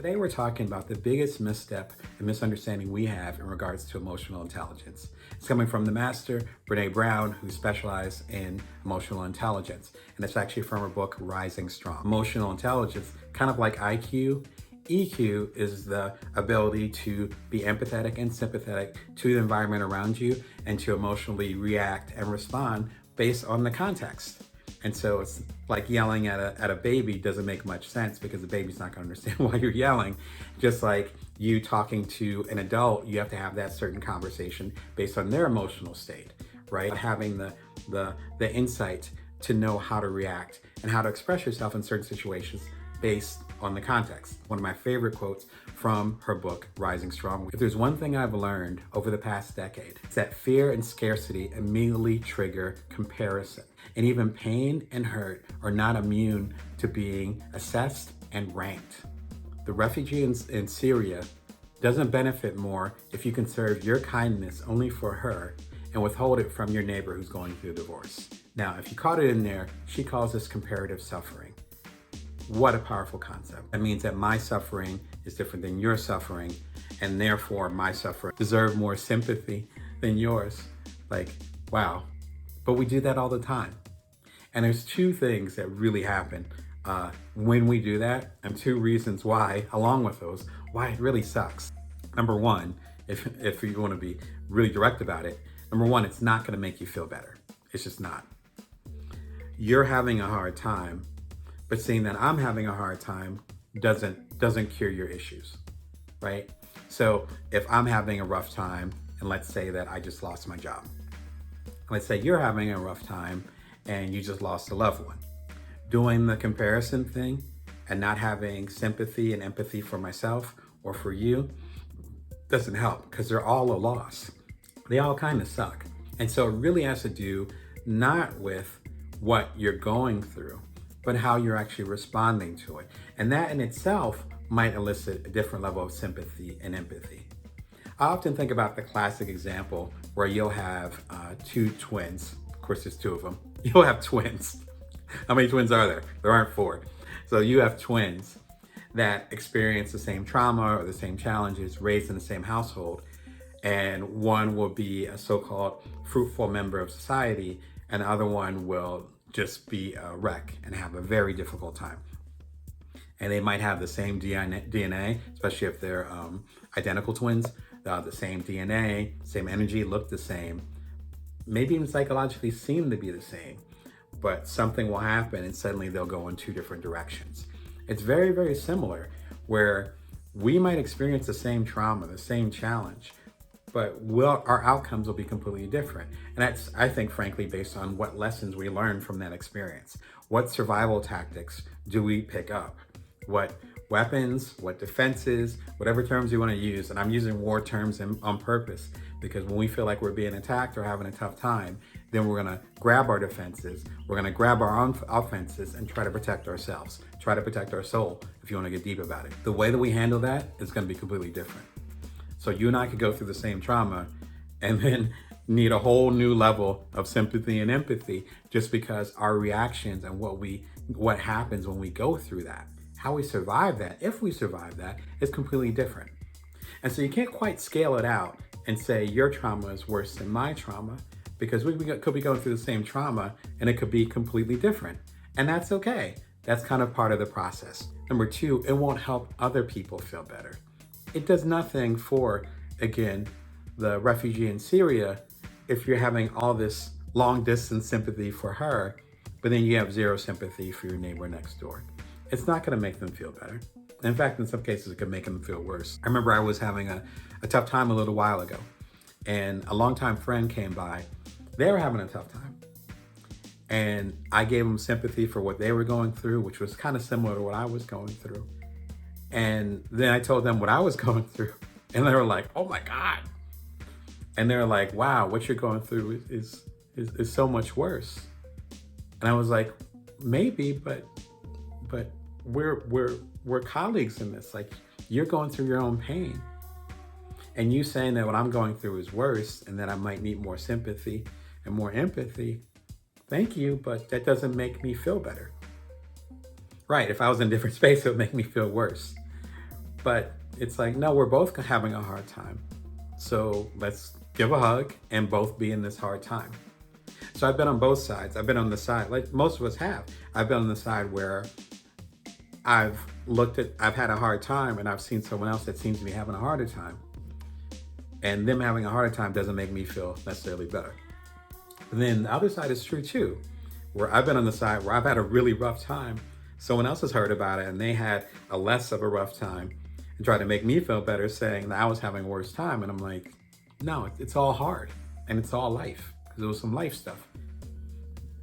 Today we're talking about the biggest misstep and misunderstanding we have in regards to emotional intelligence. It's coming from the master, Brene Brown, who specialized in emotional intelligence. And it's actually from her book, Rising Strong. Emotional intelligence, kind of like IQ, EQ is the ability to be empathetic and sympathetic to the environment around you and to emotionally react and respond based on the context. And so it's like yelling at a baby doesn't make much sense because the baby's not going to understand why you're yelling. Just like you talking to an adult, you have to have that certain conversation based on their emotional state, right? Having the insight to know how to react and how to express yourself in certain situations based on the context. One of my favorite quotes from her book, Rising Strong. If there's one thing I've learned over the past decade, it's that fear and scarcity immediately trigger comparison. And even pain and hurt are not immune to being assessed and ranked. The refugee in Syria doesn't benefit more if you conserve your kindness only for her and withhold it from your neighbor who's going through a divorce. Now, if you caught it in there, she calls this comparative suffering. What a powerful concept. That means that my suffering is different than your suffering, and therefore my suffering deserves more sympathy than yours. Like, wow. But we do that all the time. And there's two things that really happen when we do that, and two reasons why, along with those, why it really sucks. Number one, if you want to be really direct about it, number one, it's not going to make you feel better. It's just not. You're having a hard time, but seeing that I'm having a hard time doesn't cure your issues, right? So if I'm having a rough time, and let's say that I just lost my job. Let's say you're having a rough time and you just lost a loved one. Doing the comparison thing and not having sympathy and empathy for myself or for you doesn't help because they're all a loss. They all kind of suck. And so it really has to do not with what you're going through, but how you're actually responding to it. And that in itself might elicit a different level of sympathy and empathy. I often think about the classic example where you'll have two twins. Of course, there's two of them. You'll have twins. How many twins are there? There aren't four. So you have twins that experience the same trauma or the same challenges, raised in the same household. And one will be a so-called fruitful member of society, and the other one will just be a wreck and have a very difficult time. And they might have the same DNA, especially if they're identical twins, the same DNA, same energy, look the same, maybe even psychologically seem to be the same, but something will happen and suddenly they'll go in two different directions. It's very, very similar where we might experience the same trauma, the same challenge, but our outcomes will be completely different. And that's, I think, frankly, based on what lessons we learn from that experience. What survival tactics do we pick up? What weapons, what defenses, whatever terms you want to use. And I'm using war terms on purpose because when we feel like we're being attacked or having a tough time, then we're going to grab our defenses, we're going to grab our own offenses and try to protect ourselves, try to protect our soul, if you want to get deep about it. The way that we handle that is going to be completely different. So you and I could go through the same trauma and then need a whole new level of sympathy and empathy just because our reactions and what happens when we go through that, how we survive that, if we survive that, is completely different. And so you can't quite scale it out and say your trauma is worse than my trauma because we could be going through the same trauma and it could be completely different. And that's okay. That's kind of part of the process. Number two, it won't help other people feel better. It does nothing for, again, the refugee in Syria if you're having all this long distance sympathy for her, but then you have zero sympathy for your neighbor next door. It's not going to make them feel better. In fact, in some cases, it could make them feel worse. I remember I was having a tough time a little while ago, and a longtime friend came by. They were having a tough time. And I gave them sympathy for what they were going through, which was kind of similar to what I was going through. And then I told them what I was going through. And they were like, oh my God. And they're like, wow, what you're going through is so much worse. And I was like, maybe, but we're colleagues in this. Like, you're going through your own pain. And you saying that what I'm going through is worse and that I might need more sympathy and more empathy, thank you, but that doesn't make me feel better. Right, if I was in a different space, it would make me feel worse. But it's like, no, we're both having a hard time. So let's give a hug and both be in this hard time. So I've been on both sides. I've been on the side, like most of us have. I've been on the side where I've had a hard time and I've seen someone else that seems to be having a harder time. And them having a harder time doesn't make me feel necessarily better. And then the other side is true too, where I've been on the side where I've had a really rough time. Someone else has heard about it and they had a less of a rough time and tried to make me feel better, saying that I was having a worse time. And I'm like, no, it's all hard and it's all life, because it was some life stuff.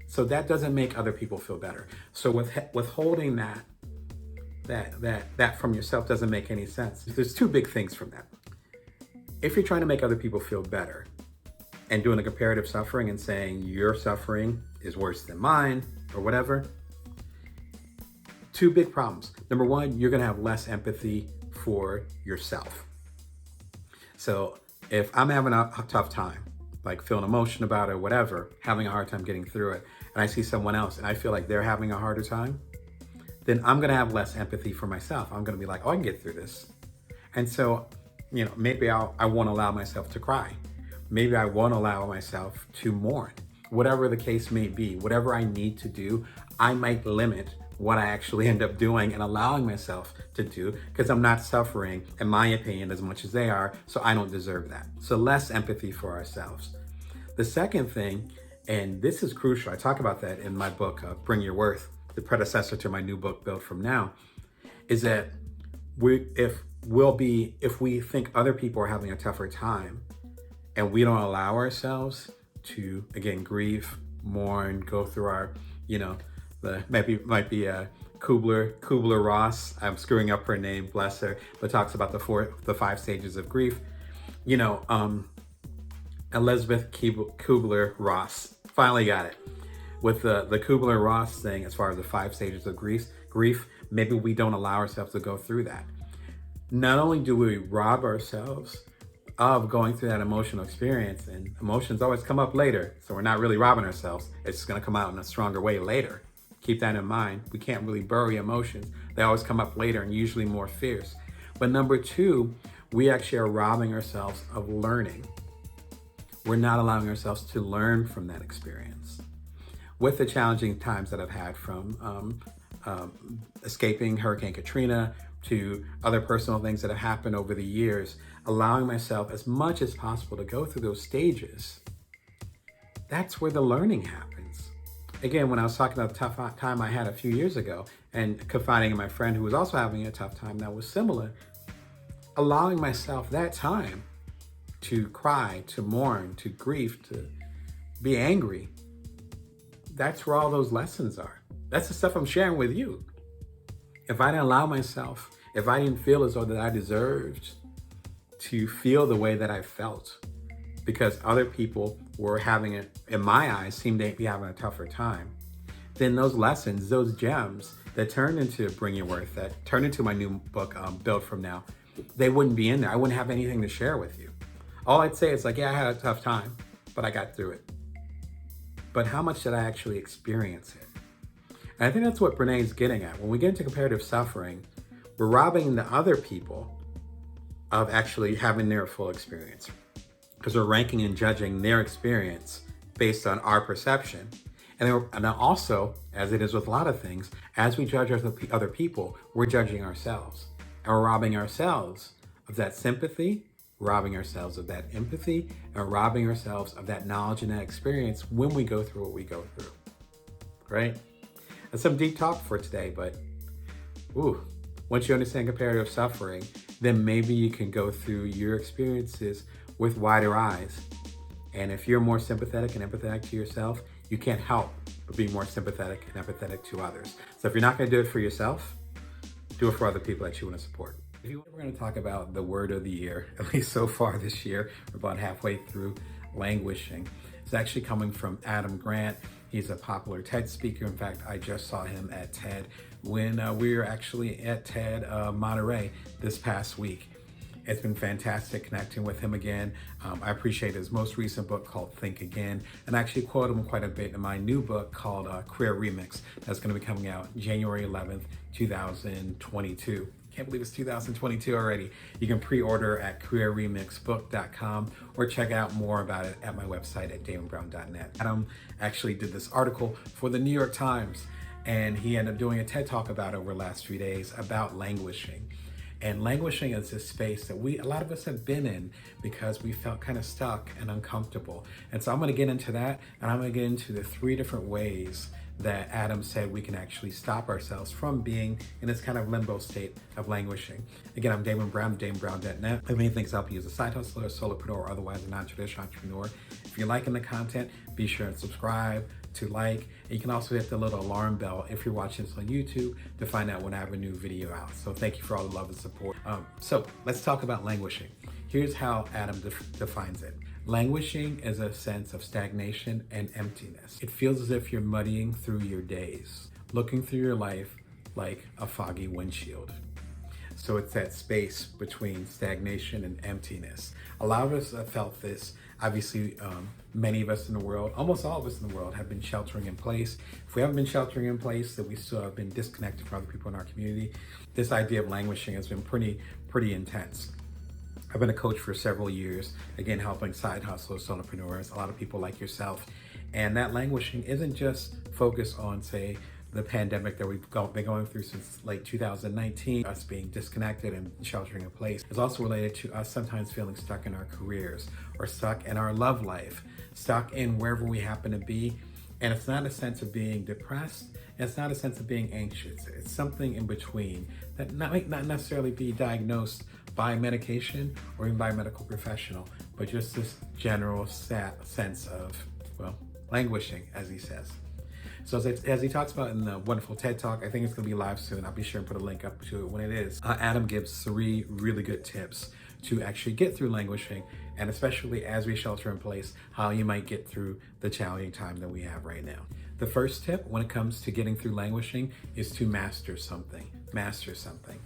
So that doesn't make other people feel better. So withholding that from yourself doesn't make any sense. There's two big things from that. If you're trying to make other people feel better and doing a comparative suffering and saying your suffering is worse than mine or whatever, two big problems. Number one, you're gonna have less empathy for yourself. So if I'm having a tough time, like feeling emotion about it or whatever, having a hard time getting through it, and I see someone else and I feel like they're having a harder time, then I'm gonna have less empathy for myself. I'm gonna be like, oh, I can get through this. And so, maybe I won't allow myself to cry. Maybe I won't allow myself to mourn. Whatever the case may be, whatever I need to do, I might limit what I actually end up doing and allowing myself to do, because I'm not suffering, in my opinion, as much as they are, so I don't deserve that. So less empathy for ourselves. The second thing, and this is crucial, I talk about that in my book, Bring Your Worth, the predecessor to my new book, Built From Now, is that if we think other people are having a tougher time and we don't allow ourselves to, again, grieve, mourn, go through our, might be Kubler-Ross. I'm screwing up her name, bless her, but talks about the 5 stages of grief. Elizabeth Kubler-Ross, finally got it. With the Kubler-Ross thing, as far as the 5 stages of grief, maybe we don't allow ourselves to go through that. Not only do we rob ourselves of going through that emotional experience, and emotions always come up later, so we're not really robbing ourselves. It's gonna come out in a stronger way later. Keep that in mind. We can't really bury emotions. They always come up later and usually more fierce. But number 2, we actually are robbing ourselves of learning. We're not allowing ourselves to learn from that experience. With the challenging times that I've had from escaping Hurricane Katrina to other personal things that have happened over the years, allowing myself as much as possible to go through those stages, that's where the learning happens. Again, when I was talking about the tough time I had a few years ago and confiding in my friend who was also having a tough time that was similar, allowing myself that time to cry, to mourn, to grieve, to be angry, that's where all those lessons are. That's the stuff I'm sharing with you. If I didn't allow myself, if I didn't feel as though that I deserved to feel the way that I felt, because other people were having it, in my eyes, seemed to be having a tougher time, then those lessons, those gems that turned into Bring Your Worth, that turned into my new book, Built From Now, they wouldn't be in there. I wouldn't have anything to share with you. All I'd say is like, yeah, I had a tough time, but I got through it. But how much did I actually experience it? And I think that's what Brené's getting at. When we get into comparative suffering, we're robbing the other people of actually having their full experience, because we're ranking and judging their experience based on our perception. And then also, as it is with a lot of things, as we judge other people, we're judging ourselves. And we're robbing ourselves of that sympathy, robbing ourselves of that empathy, and robbing ourselves of that knowledge and that experience when we go through what we go through, right? That's some deep talk for today, but once you understand comparative suffering, then maybe you can go through your experiences with wider eyes. And if you're more sympathetic and empathetic to yourself, you can't help but be more sympathetic and empathetic to others. So if you're not gonna do it for yourself, do it for other people that you wanna support. We're gonna talk about the word of the year, at least so far this year. We're about halfway through Languishing. It's actually coming from Adam Grant. He's a popular TED speaker. In fact, I just saw him at TED when we were actually at TED Monterey this past week. It's been fantastic connecting with him again. I appreciate his most recent book called Think Again, and I actually quote him quite a bit in my new book called Career Remix. That's gonna be coming out January 11th, 2022. can't believe it's 2022 already. You can pre-order at careerremixbook.com or check out more about it at my website at damonbrown.net. Adam actually did this article for the New York Times, and he ended up doing a TED Talk about it over the last 3 days about languishing. And languishing is this space that a lot of us have been in because we felt kind of stuck and uncomfortable. And so I'm going to get into that, and I'm going to get into the 3 different ways that Adam said we can actually stop ourselves from being in this kind of limbo state of languishing. Again, I'm Damon Brown, DamonBrown.net. I have many things to help you as a side hustler, a solopreneur, or otherwise a non-traditional entrepreneur. If you're liking the content, be sure and subscribe, to like, and you can also hit the little alarm bell if you're watching this on YouTube to find out when I have a new video out. So thank you for all the love and support. So let's talk about languishing. Here's how Adam defines it. Languishing is a sense of stagnation and emptiness. It feels as if you're muddying through your days, looking through your life like a foggy windshield. So it's that space between stagnation and emptiness. A lot of us have felt this. Obviously, many of us in the world, almost all of us in the world, have been sheltering in place. If we haven't been sheltering in place, then we still have been disconnected from other people in our community. This idea of languishing has been pretty intense. I've been a coach for several years, again, helping side hustlers, solopreneurs, a lot of people like yourself. And that languishing isn't just focused on, say, the pandemic that we've been going through since late 2019, us being disconnected and sheltering in place. It's also related to us sometimes feeling stuck in our careers or stuck in our love life, stuck in wherever we happen to be. And it's not a sense of being depressed, and it's not a sense of being anxious. It's something in between that might not necessarily be diagnosed by medication or even by a medical professional, but just this general sense of, well, languishing, as he says. So as he talks about in the wonderful TED Talk, I think it's going to be live soon. I'll be sure and put a link up to it when it is. Adam gives 3 really good tips to actually get through languishing, and especially as we shelter in place, how you might get through the challenging time that we have right now. The first tip when it comes to getting through languishing is to master something. Master something.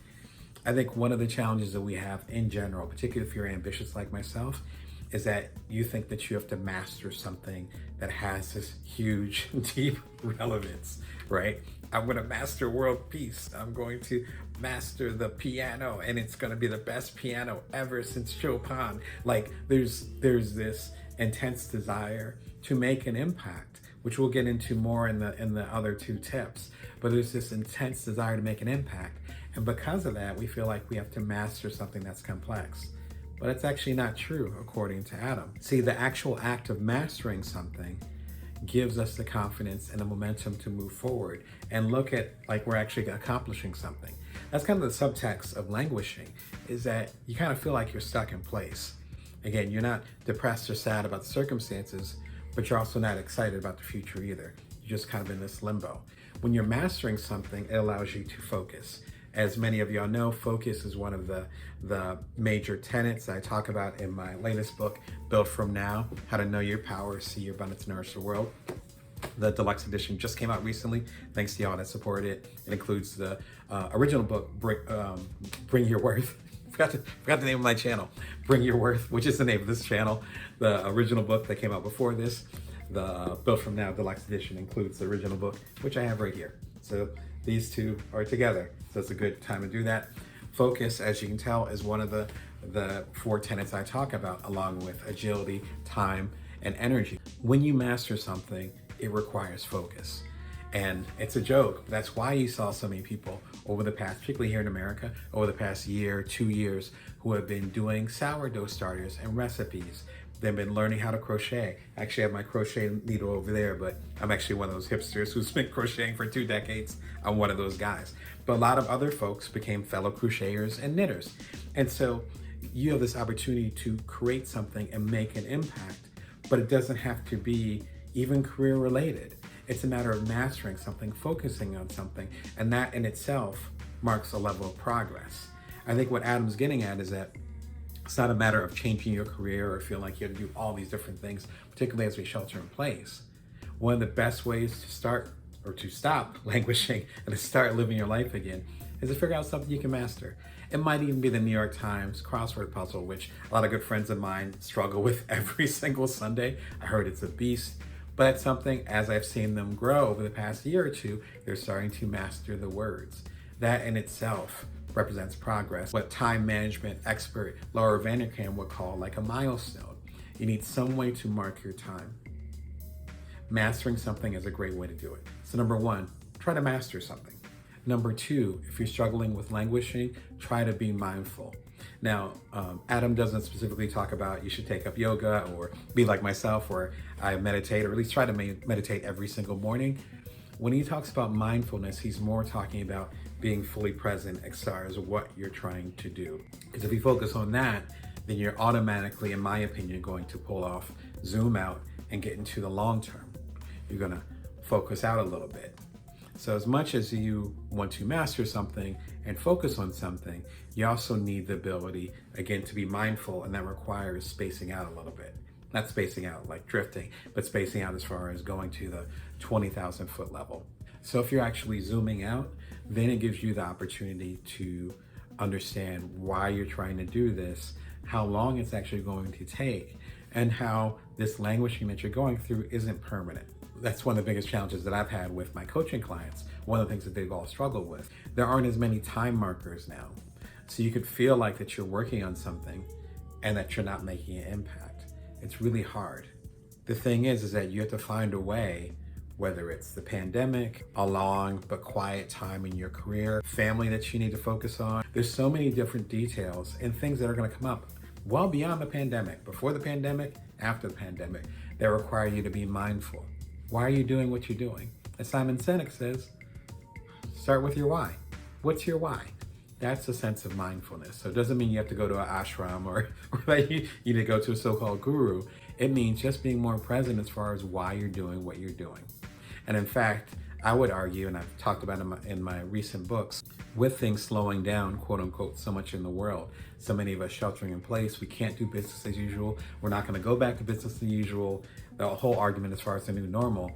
I think one of the challenges that we have in general, particularly if you're ambitious like myself, is that you think that you have to master something that has this huge, deep relevance, right? I'm going to master world peace. I'm going to master the piano, and it's going to be the best piano ever since Chopin. Like there's this intense desire to make an impact, which we'll get into more in the other 2 tips. But there's this intense desire to make an impact, and because of that, we feel like we have to master something that's complex. But it's actually not true, according to Adam. See, the actual act of mastering something gives us the confidence and the momentum to move forward and look at like we're actually accomplishing something. That's kind of the subtext of languishing, is that you kind of feel like you're stuck in place. Again, you're not depressed or sad about the circumstances, but you're also not excited about the future either. You're just kind of in this limbo. When you're mastering something, it allows you to focus. As many of y'all know, focus is one of the major tenets I talk about in my latest book, Built From Now, How to Know Your Power, See Your Abundance, Nourish the World. The deluxe edition just came out recently. Thanks to y'all that supported it. It includes the original book, Bring Your Worth. Forgot the name of my channel, Bring Your Worth, which is the name of this channel. The original book that came out before this, the Built From Now deluxe edition, includes the original book, which I have right here. So these 2 are together. So it's a good time to do that. Focus, as you can tell, is one of the 4 tenets I talk about, along with agility, time, and energy. When you master something, it requires focus. And it's a joke. That's why you saw so many people over the past, particularly here in America, over the past year, 2 years, who have been doing sourdough starters and recipes. They've been learning how to crochet. I actually have my crochet needle over there, but I'm actually one of those hipsters who's been crocheting for 2 decades. I'm one of those guys. But a lot of other folks became fellow crocheters and knitters. And so you have this opportunity to create something and make an impact, but it doesn't have to be even career related. It's a matter of mastering something, focusing on something, and that in itself marks a level of progress. I think what Adam's getting at is that it's not a matter of changing your career or feeling like you have to do all these different things, particularly as we shelter in place. One of the best ways to start or to stop languishing and to start living your life again is to figure out something you can master. It might even be the New York Times crossword puzzle, which a lot of good friends of mine struggle with every single Sunday. I heard it's a beast, but it's something, as I've seen them grow over the past year or 2, they're starting to master the words. That in itself represents progress. What time management expert Laura Vanderkam would call like a milestone. You need some way to mark your time. Mastering something is a great way to do it. So number one, try to master something. Number two, if you're struggling with languishing, try to be mindful. Now, Adam doesn't specifically talk about you should take up yoga or be like myself where I meditate, or at least try to meditate every single morning. When he talks about mindfulness, he's more talking about being fully present as far as what you're trying to do. Because if you focus on that, then you're automatically, in my opinion, going to pull off, zoom out, and get into the long term. You're gonna focus out a little bit. So as much as you want to master something and focus on something, you also need the ability, again, to be mindful, and that requires spacing out a little bit. Not spacing out like drifting, but spacing out as far as going to the 20,000 foot level. So if you're actually zooming out, then it gives you the opportunity to understand why you're trying to do this, how long it's actually going to take, and how this languishing that you're going through isn't permanent. That's one of the biggest challenges that I've had with my coaching clients. One of the things that they've all struggled with. There aren't as many time markers now. So you could feel like that you're working on something and that you're not making an impact. It's really hard. The thing is that you have to find a way, whether it's the pandemic, a long but quiet time in your career, family that you need to focus on. There's so many different details and things that are gonna come up well beyond the pandemic, before the pandemic, after the pandemic, that require you to be mindful. Why are you doing what you're doing? As Simon Sinek says, start with your why. What's your why? That's a sense of mindfulness. So it doesn't mean you have to go to an ashram or that you need to go to a so-called guru. It means just being more present as far as why you're doing what you're doing. And in fact, I would argue, and I've talked about in my recent books, with things slowing down, quote unquote, so much in the world, so many of us sheltering in place, we can't do business as usual, we're not gonna go back to business as usual, the whole argument as far as the new normal,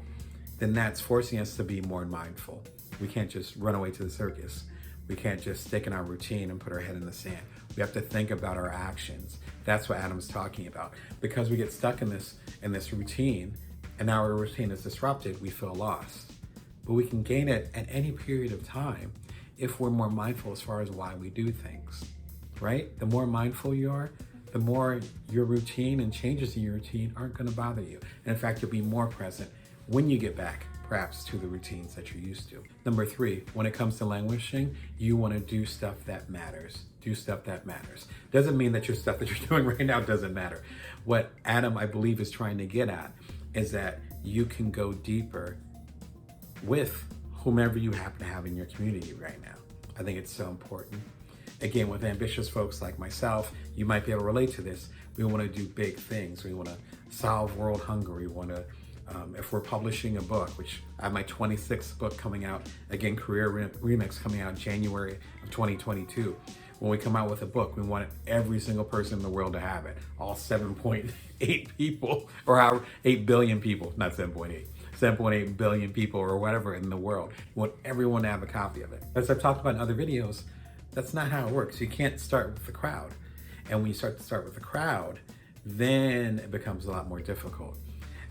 then that's forcing us to be more mindful. We can't just run away to the circus. We can't just stick in our routine and put our head in the sand. We have to think about our actions. That's what Adam's talking about. Because we get stuck in this routine, and now our routine is disrupted, we feel lost. But we can gain it at any period of time if we're more mindful as far as why we do things, right? The more mindful you are, the more your routine and changes in your routine aren't gonna bother you. And in fact, you'll be more present when you get back, perhaps, to the routines that you're used to. Number three, when it comes to languishing, you wanna do stuff that matters. Do stuff that matters. Doesn't mean that your stuff that you're doing right now doesn't matter. What Adam, I believe, is trying to get at is that you can go deeper with whomever you happen to have in your community right now. I think it's so important. Again, with ambitious folks like myself, you might be able to relate to this. We want to do big things. We want to solve world hunger. We want to, if we're publishing a book, which I have my 26th book coming out, again, Career Remix coming out January of 2022. When we come out with a book, we want every single person in the world to have it. All 7.8 people, or our 8 billion people, not 7.8. 7.8 billion people or whatever in the world. We want everyone to have a copy of it. As I've talked about in other videos, that's not how it works. You can't start with the crowd. And when you start with the crowd, then it becomes a lot more difficult.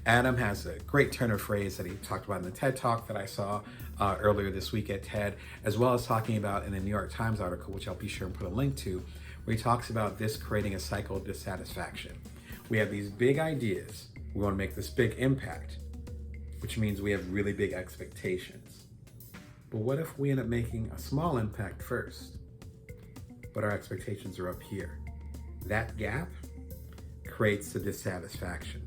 Adam has a great turn of phrase that he talked about in the TED Talk that I saw earlier this week at TED, as well as talking about in the New York Times article, which I'll be sure and put a link to, where he talks about this creating a cycle of dissatisfaction. We have these big ideas. We want to make this big impact, which means we have really big expectations. But what if we end up making a small impact first, but our expectations are up here? That gap creates the dissatisfaction.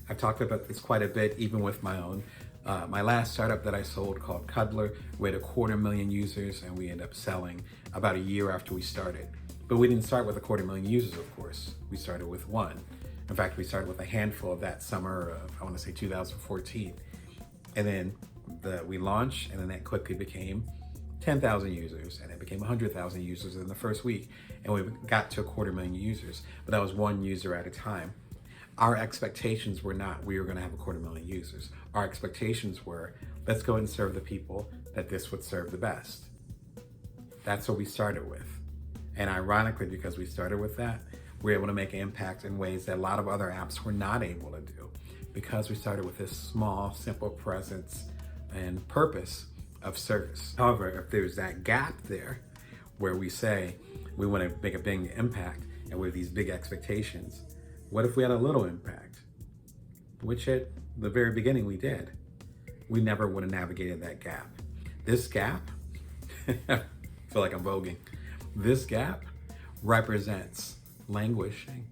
I've talked about this quite a bit, even with my own. My last startup that I sold called Cuddler, we had 250,000 users, and we ended up selling about a year after we started. But we didn't start with 250,000 users, of course. We started with one. In fact, we started with a handful of that summer of, I want to say 2014. And then we launched, and then that quickly became 10,000 users, and it became 100,000 users in the first week. And we got to 250,000 users, but that was one user at a time. Our expectations were not, we were going to have 250,000 users. Our expectations were, let's go and serve the people that this would serve the best. That's what we started with. And ironically, because we started with that, we were able to make an impact in ways that a lot of other apps were not able to do, because we started with this small, simple presence and purpose of service. However, if there's that gap there where we say we want to make a big impact and we have these big expectations. What if we had a little impact? Which at the very beginning we did. We never would have navigated that gap. This gap, I feel like I'm voguing. This gap represents languishing,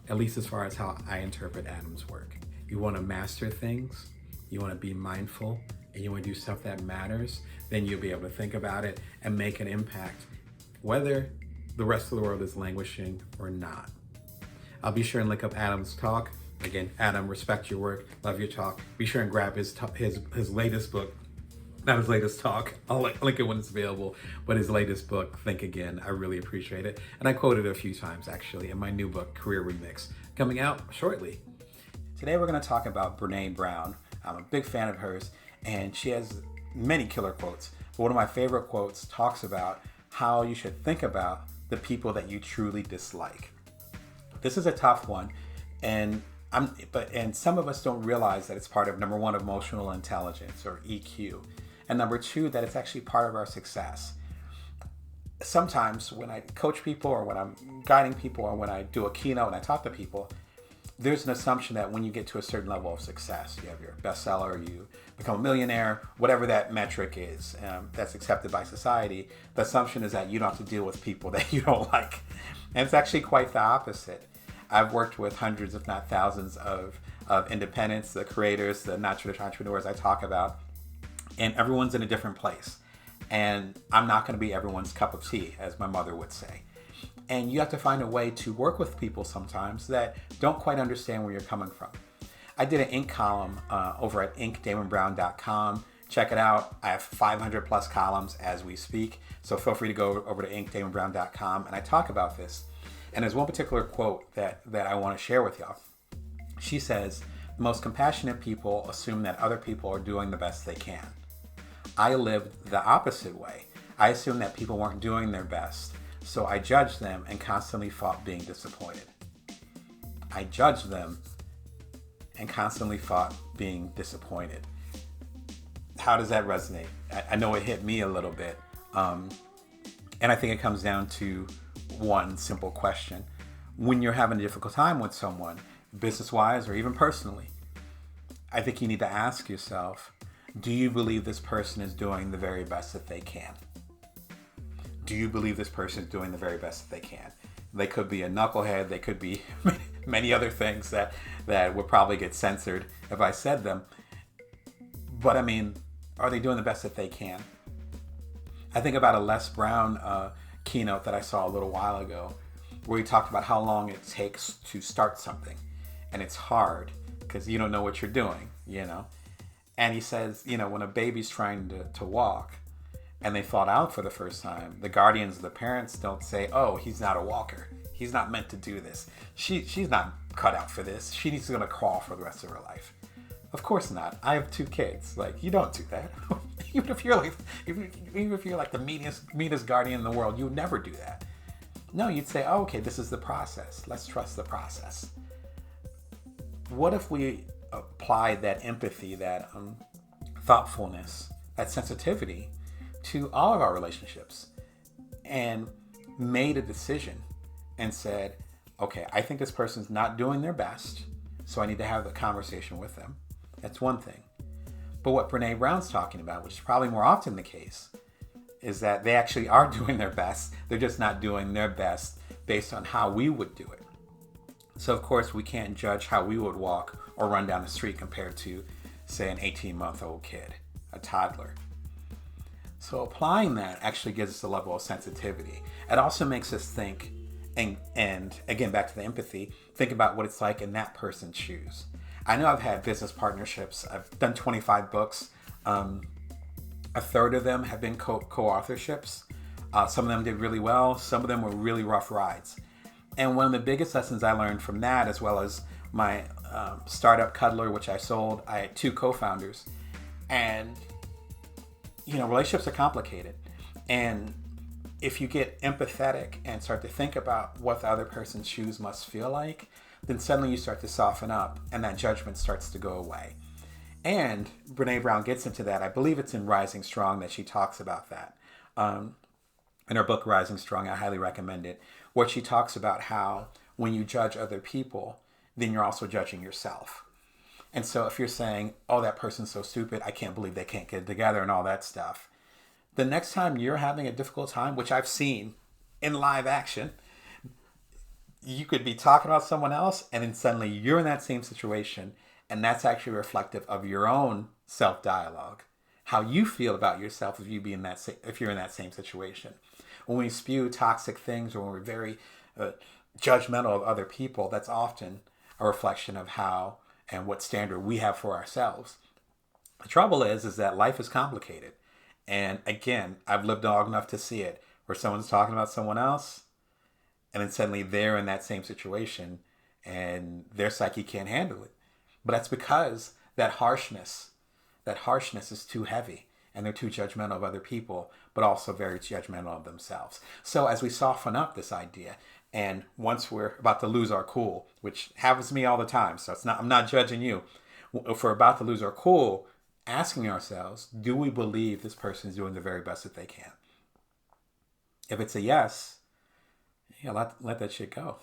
at least as far as how I interpret Adam's work. You want to master things, you want to be mindful, and you want to do stuff that matters, then you'll be able to think about it and make an impact, whether the rest of the world is languishing or not. I'll be sure and link up Adam's talk. Again, Adam, respect your work, love your talk. Be sure and grab his latest book, not his latest talk. I'll link it when it's available, but his latest book, Think Again. I really appreciate it. And I quoted it a few times actually in my new book, Career Remix, coming out shortly. Today we're going to talk about Brene Brown. I'm a big fan of hers, and she has many killer quotes. But one of my favorite quotes talks about how you should think about the people that you truly dislike. This is a tough one, and some of us don't realize that it's part of, number one, emotional intelligence, or EQ, and number two, that it's actually part of our success. Sometimes when I coach people, or when I'm guiding people, or when I do a keynote and I talk to people, there's an assumption that when you get to a certain level of success, you have your bestseller, you become a millionaire, whatever that metric is that's accepted by society, the assumption is that you don't have to deal with people that you don't like. And it's actually quite the opposite. I've worked with hundreds, if not thousands, of independents, the creators, the not-traditional entrepreneurs I talk about, and everyone's in a different place. And I'm not going to be everyone's cup of tea, as my mother would say. And you have to find a way to work with people sometimes that don't quite understand where you're coming from. I did an Inc. column over at damonbrown.com. Check it out. I have 500 plus columns as we speak. So feel free to go over to damonbrown.com, and I talk about this. And there's one particular quote that I want to share with y'all. She says, "The most compassionate people assume that other people are doing the best they can. I lived the opposite way. I assumed that people weren't doing their best, so I judged them and constantly fought being disappointed." I judged them and constantly fought being disappointed. How does that resonate? I know it hit me a little bit. And I think it comes down to one simple question. When you're having a difficult time with someone, business-wise or even personally, I think you need to ask yourself, do you believe this person is doing the very best that they can? Do you believe this person is doing the very best that they can? They could be a knucklehead. They could be many other things that would probably get censored if I said them. But I mean, are they doing the best that they can? I think about a Les Brown keynote that I saw a little while ago, where he talked about how long it takes to start something. And it's hard because you don't know what you're doing, you know? And he says, you know, when a baby's trying to walk and they fall out for the first time, the guardians, the parents don't say, "Oh, he's not a walker. He's not meant to do this. She's not cut out for this. She's going to crawl for the rest of her life." Of course not. I have 2 kids. Like, you don't do that. Even if you're like the meanest guardian in the world, you would never do that. No, you'd say, "Oh, okay, this is the process. Let's trust the process." What if we applied that empathy, that thoughtfulness, that sensitivity to all of our relationships, and made a decision and said, okay, I think this person's not doing their best, so I need to have the conversation with them. That's one thing. But what Brene Brown's talking about, which is probably more often the case, is that they actually are doing their best. They're just not doing their best based on how we would do it. So of course we can't judge how we would walk or run down the street compared to, say, an 18-month-old kid, a toddler. So applying that actually gives us a level of sensitivity. It also makes us think, and again, back to the empathy, think about what it's like in that person's shoes. I know I've had business partnerships. I've done 25 books. A third of them have been co-authorships. Some of them did really well. Some of them were really rough rides. And one of the biggest lessons I learned from that, as well as my startup Cuddler, which I sold, I had 2 co-founders. And, you know, relationships are complicated. And if you get empathetic and start to think about what the other person's shoes must feel like, then suddenly you start to soften up and that judgment starts to go away. And Brene Brown gets into that. I believe it's in Rising Strong that she talks about that. in her book Rising Strong. I highly recommend it, where she talks about how when you judge other people, then you're also judging yourself. And so if you're saying, oh, that person's so stupid, I can't believe they can't get it together and all that stuff, the next time you're having a difficult time, which I've seen in live action, you could be talking about someone else and then suddenly you're in that same situation. And that's actually reflective of your own self-dialogue, how you feel about yourself if you be in that if you're in that same situation. When we spew toxic things or when we're very judgmental of other people, that's often a reflection of how and what standard we have for ourselves. The trouble is that life is complicated. And again, I've lived long enough to see it where someone's talking about someone else and then suddenly they're in that same situation and their psyche can't handle it. But that's because that harshness is too heavy and they're too judgmental of other people, but also very judgmental of themselves. So as we soften up this idea, and once we're about to lose our cool, which happens to me all the time, so I'm not judging you. If we're about to lose our cool, asking ourselves, do we believe this person is doing the very best that they can? If it's a yes, yeah, let that shit go.